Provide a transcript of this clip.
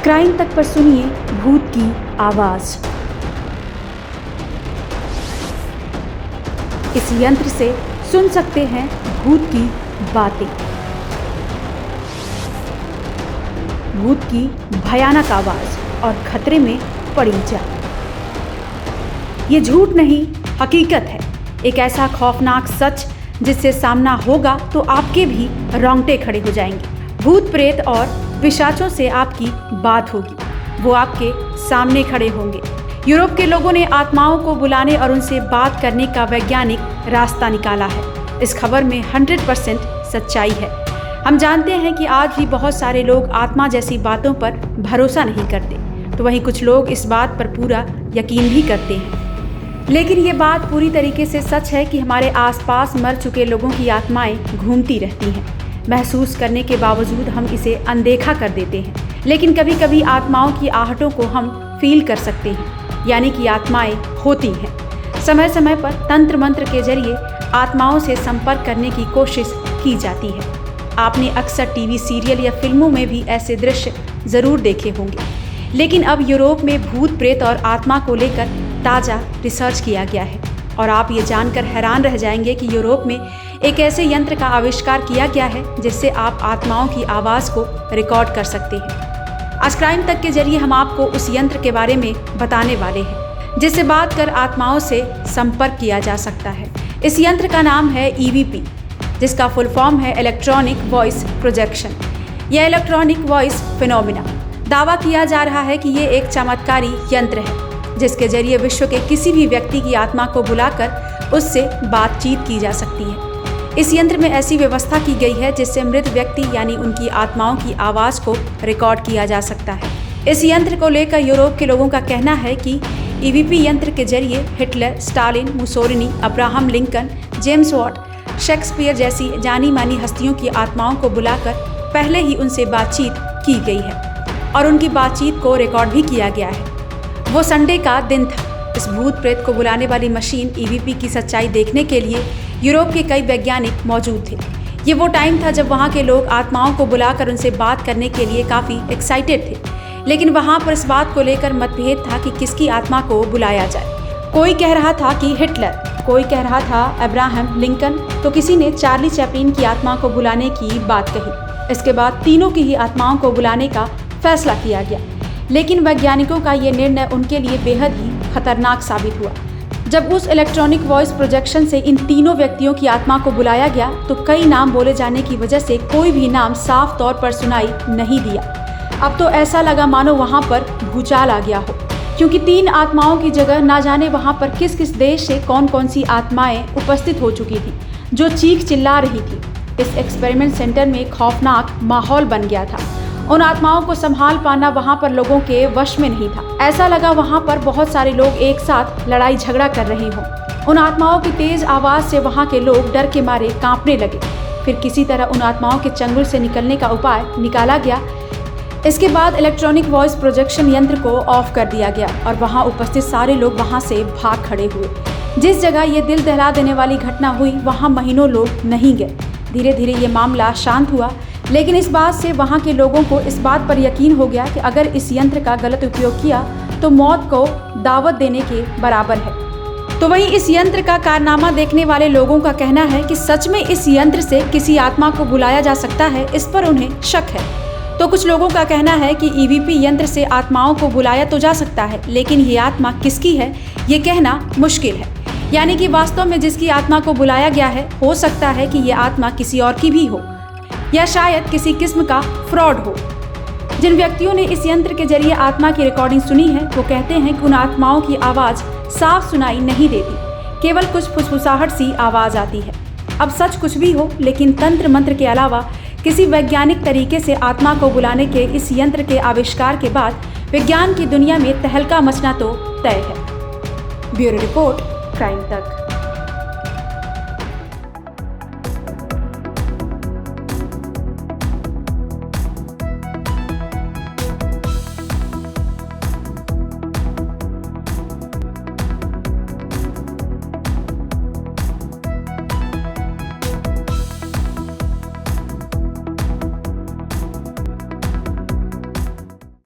Crime तक पर सुनिए भूत की आवाज। इस यंत्र से सुन सकते हैं भूत की बातें, भूत की भयानक आवाज और खतरे में पड़ी जान। ये झूठ नहीं, हकीकत है। एक ऐसा खौफनाक सच जिससे सामना होगा तो आपके भी रोंगटे खड़े हो जाएंगे। भूत प्रेत और पिशाचों से आपकी बात होगी, वो आपके सामने खड़े होंगे। यूरोप के लोगों ने आत्माओं को बुलाने और उनसे बात करने का वैज्ञानिक रास्ता निकाला है। इस खबर में 100% सच्चाई है। हम जानते हैं कि आज भी बहुत सारे लोग आत्मा जैसी बातों पर भरोसा नहीं करते, तो वहीं कुछ लोग इस बात पर पूरा यकीन भी करते हैं। लेकिन ये बात पूरी तरीके से सच है कि हमारे आसपास मर चुके लोगों की आत्माएं घूमती रहती हैं। महसूस करने के बावजूद हम इसे अनदेखा कर देते हैं, लेकिन कभी कभी आत्माओं की आहटों को हम फील कर सकते हैं, यानी कि आत्माएं होती हैं। समय समय पर तंत्र मंत्र के जरिए आत्माओं से संपर्क करने की कोशिश की जाती है। आपने अक्सर टीवी सीरियल या फिल्मों में भी ऐसे दृश्य जरूर देखे होंगे। लेकिन अब यूरोप में भूत प्रेत और आत्मा को लेकर ताज़ा रिसर्च किया गया है और आप ये जानकर हैरान रह जाएंगे कि यूरोप में एक ऐसे यंत्र का आविष्कार किया गया है जिससे आप आत्माओं की आवाज़ को रिकॉर्ड कर सकते हैं। आज क्राइम तक के जरिए हम आपको उस यंत्र के बारे में बताने वाले हैं जिससे बात कर आत्माओं से संपर्क किया जा सकता है। इस यंत्र का नाम है EVP, जिसका फुल फॉर्म है इलेक्ट्रॉनिक वॉइस प्रोजेक्शन या इलेक्ट्रॉनिक वॉइस फिनोमिना। दावा किया जा रहा है कि ये एक चमत्कारी यंत्र है जिसके जरिए विश्व के किसी भी व्यक्ति की आत्मा को बुलाकर उससे बातचीत की जा सकती है। इस यंत्र में ऐसी व्यवस्था की गई है जिससे मृत व्यक्ति यानी उनकी आत्माओं की आवाज़ को रिकॉर्ड किया जा सकता है। इस यंत्र को लेकर यूरोप के लोगों का कहना है कि EVP यंत्र के जरिए Hitler, Stalin, Mussolini, Abraham Lincoln, James Watt, Shakespeare जैसी जानी मानी हस्तियों की आत्माओं को बुलाकर पहले ही उनसे बातचीत की गई है और उनकी बातचीत को रिकॉर्ड भी किया गया है। वो संडे का दिन था। इस भूत प्रेत को बुलाने वाली मशीन EVP की सच्चाई देखने के लिए यूरोप के कई वैज्ञानिक मौजूद थे। ये वो टाइम था जब वहाँ के लोग आत्माओं को बुलाकर उनसे बात करने के लिए काफ़ी एक्साइटेड थे, लेकिन वहाँ पर इस बात को लेकर मतभेद था कि किसकी आत्मा को बुलाया जाए। कोई कह रहा था कि हिटलर, कोई कह रहा था अब्राहम लिंकन, तो किसी ने चार्ली चैपलिन की आत्मा को बुलाने की बात कही। इसके बाद तीनों की ही आत्माओं को बुलाने का फैसला किया गया, लेकिन वैज्ञानिकों का ये निर्णय उनके लिए बेहद ही खतरनाक साबित हुआ। जब उस इलेक्ट्रॉनिक वॉइस प्रोजेक्शन से इन तीनों व्यक्तियों की आत्मा को बुलाया गया तो कई नाम बोले जाने की वजह से कोई भी नाम साफ तौर पर सुनाई नहीं दिया। अब तो ऐसा लगा मानो वहाँ पर भूचाल आ गया हो, क्योंकि 3 आत्माओं की जगह ना जाने वहाँ पर किस किस देश से कौन कौन सी आत्माएं उपस्थित हो चुकी थी जो चीख चिल्ला रही थी। इस एक्सपेरिमेंट सेंटर में खौफनाक माहौल बन गया था। उन आत्माओं को संभाल पाना वहाँ पर लोगों के वश में नहीं था। ऐसा लगा वहाँ पर बहुत सारे लोग एक साथ लड़ाई झगड़ा कर रहे हों। उन आत्माओं की तेज आवाज़ से वहाँ के लोग डर के मारे कांपने लगे। फिर किसी तरह उन आत्माओं के चंगुल से निकलने का उपाय निकाला गया। इसके बाद इलेक्ट्रॉनिक वॉइस प्रोजेक्शन यंत्र को ऑफ कर दिया गया और वहाँ उपस्थित सारे लोग वहाँ से भाग खड़े हुए। जिस जगह ये दिल दहला देने वाली घटना हुई वहाँ महीनों लोग नहीं गए। धीरे धीरे ये मामला शांत हुआ, लेकिन इस बात से वहाँ के लोगों को इस बात पर यकीन हो गया कि अगर इस यंत्र का गलत उपयोग किया तो मौत को दावत देने के बराबर है। तो वहीं इस यंत्र का कारनामा देखने वाले लोगों का कहना है कि सच में इस यंत्र से किसी आत्मा को बुलाया जा सकता है, इस पर उन्हें शक है। तो कुछ लोगों का कहना है कि EVP यंत्र से आत्माओं को बुलाया तो जा सकता है, लेकिन ये आत्मा किसकी है ये कहना मुश्किल है। यानी कि वास्तव में जिसकी आत्मा को बुलाया गया है हो सकता है कि ये आत्मा किसी और की भी हो या शायद किसी किस्म का फ्रॉड हो। जिन व्यक्तियों ने इस यंत्र के जरिए आत्मा की रिकॉर्डिंग सुनी है वो कहते हैं कि उन आत्माओं की आवाज़ साफ सुनाई नहीं देती, केवल कुछ फुसफुसाहट सी आवाज़ आती है। अब सच कुछ भी हो, लेकिन तंत्र मंत्र के अलावा किसी वैज्ञानिक तरीके से आत्मा को बुलाने के इस यंत्र के आविष्कार के बाद विज्ञान की दुनिया में तहलका मचना तो तय है। ब्यूरो रिपोर्ट, क्राइम तक।